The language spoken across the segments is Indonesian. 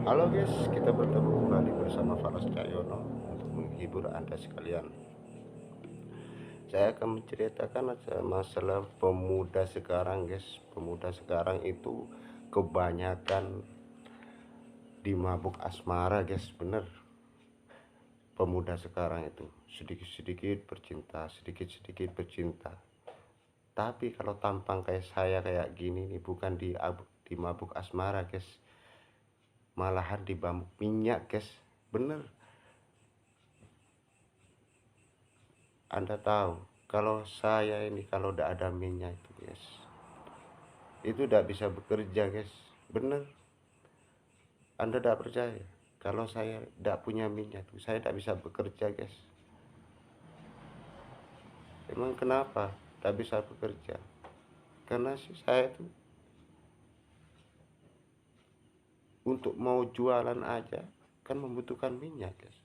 Halo guys, kita bertemu kembali bersama Faras Cahyono untuk menghibur Anda sekalian. Saya akan menceritakan masalah pemuda sekarang guys. Pemuda sekarang itu kebanyakan dimabuk asmara guys, bener. Pemuda sekarang itu sedikit-sedikit bercinta, sedikit-sedikit bercinta. Tapi kalau tampang kayak saya kayak gini nih bukan dimabuk asmara guys, malahan dibambuk minyak guys, bener. Anda tahu, kalau saya ini kalau udah ada minyak itu guys, itu udah bisa bekerja guys, bener. Anda tidak percaya? Kalau saya tidak punya minyak itu, saya tidak bisa bekerja guys. Emang kenapa tidak bisa bekerja? Karena sih saya itu untuk mau jualan aja kan membutuhkan minyak guys.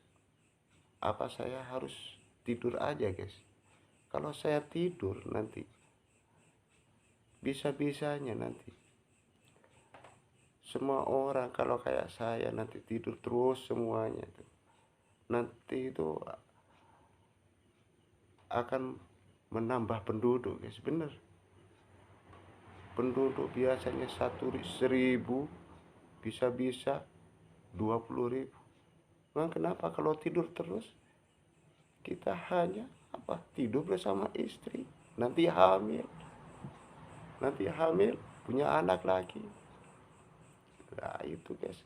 Apa saya harus tidur aja guys? Kalau saya tidur nanti bisa-bisanya nanti semua orang kalau kayak saya nanti tidur terus semuanya tuh. Nanti itu akan menambah penduduk guys, bener. Penduduk biasanya 1.000 bisa-bisa 20.000. Nah, kenapa kalau tidur terus kita hanya tidur bersama istri, nanti hamil, punya anak lagi. Nah itu guys.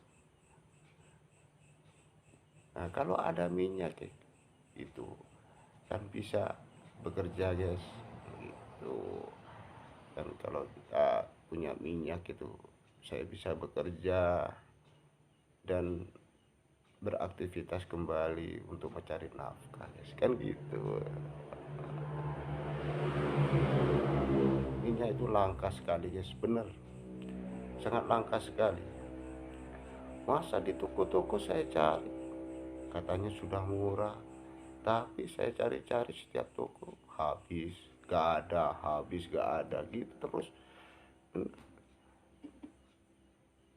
Nah kalau ada minyak guys, itu kan bisa bekerja guys. Itu kan kalau kita punya minyak itu saya bisa bekerja dan beraktivitas kembali untuk mencari nafkah guys, kan gitu. Minyak itu langka sekali guys, bener, sangat langka sekali. Masa di toko-toko saya cari katanya sudah murah, tapi saya cari-cari setiap toko habis, gak ada, habis gak ada gitu terus.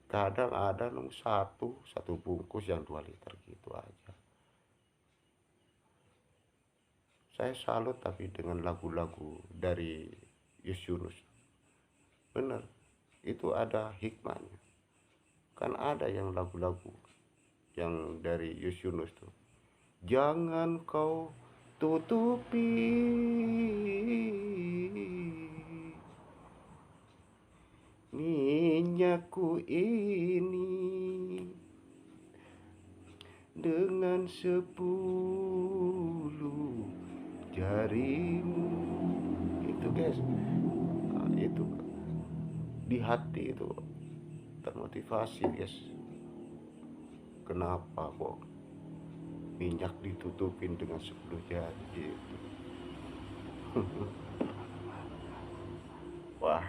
Kadang ada satu bungkus yang 2 liter gitu aja. Saya salut tapi dengan lagu-lagu dari Yus Yunus, bener, itu ada hikmahnya. Kan ada yang lagu-lagu yang dari Yus Yunus tuh, jangan kau tutupi minyakku ini dengan 10 jarimu. Itu guys, nah, itu di hati itu termotivasi guys. Kenapa kok minyak ditutupin dengan 10 jari gitu. Wah,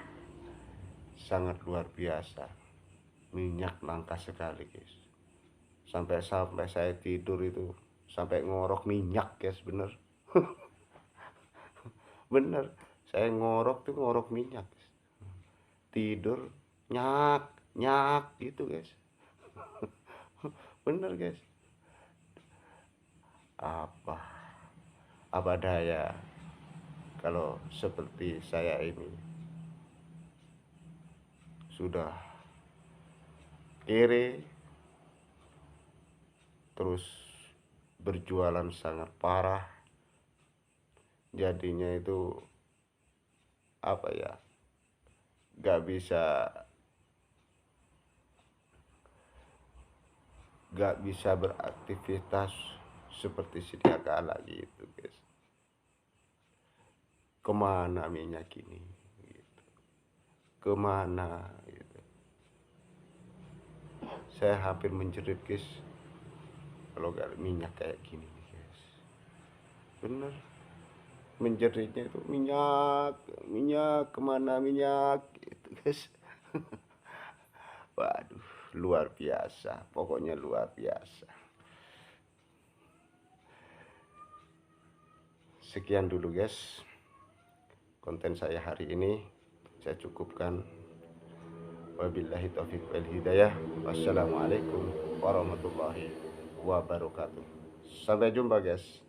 sangat luar biasa. Minyak langka sekali guys. Sampai saya tidur itu sampai ngorok minyak guys, bener. Bener, saya ngorok minyak guys. Tidur nyak nyak gitu guys. Bener guys. apa apa daya kalau seperti saya ini sudah kere, terus berjualan sangat parah, jadinya itu apa ya, gak bisa beraktivitas seperti sedia kala gitu guys. Kemana minyak ini gitu. Kemana gitu. Saya hampir menjerit guys kalau gak ada minyak kayak gini nih guys, bener. Menjeritnya itu minyak, minyak, kemana minyak gitu guys. Waduh, luar biasa, pokoknya luar biasa. Sekian dulu guys konten saya hari ini, saya cukupkan. Wabillahi taufiq wal hidayah. Wassalamualaikum warahmatullahi wabarakatuh. Sampai jumpa guys.